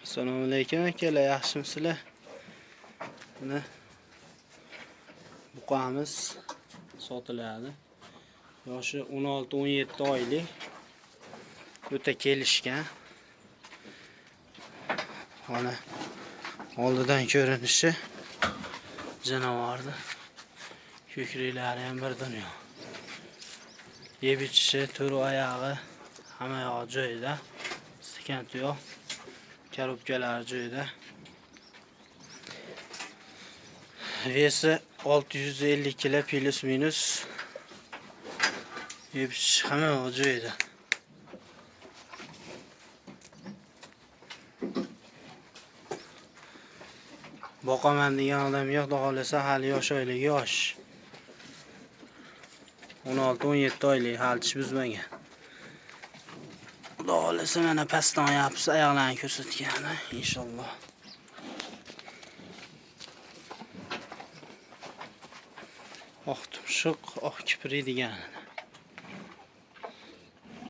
Assalomu alaykum akalar, yaxshimisizlar? Mana buqamiz sotiladi. Yoshi 16-17 oylik. O'ta kelishgan. Mana oldidan ko'rinishi janovardi. Ko'kriklari ham bir dunyo. Yeb ichishi, to'ri oyog'i hamma yog'i joyida. Stakan tuyoq, korobkalari joyida. Vesi 650 kg plus minus. Yeb ichishi hamma yog'i joyida. Boqaman degan odam yo'q, xudo xolasa hali yosh oyligi yosh. 16-17 oylik, hali tish buzmagan. Xudo xolasa mana pastdan yapsa oyoqlarni ko'rsatgan, inshaalloh. Oq tumshuq, oq kipri degan.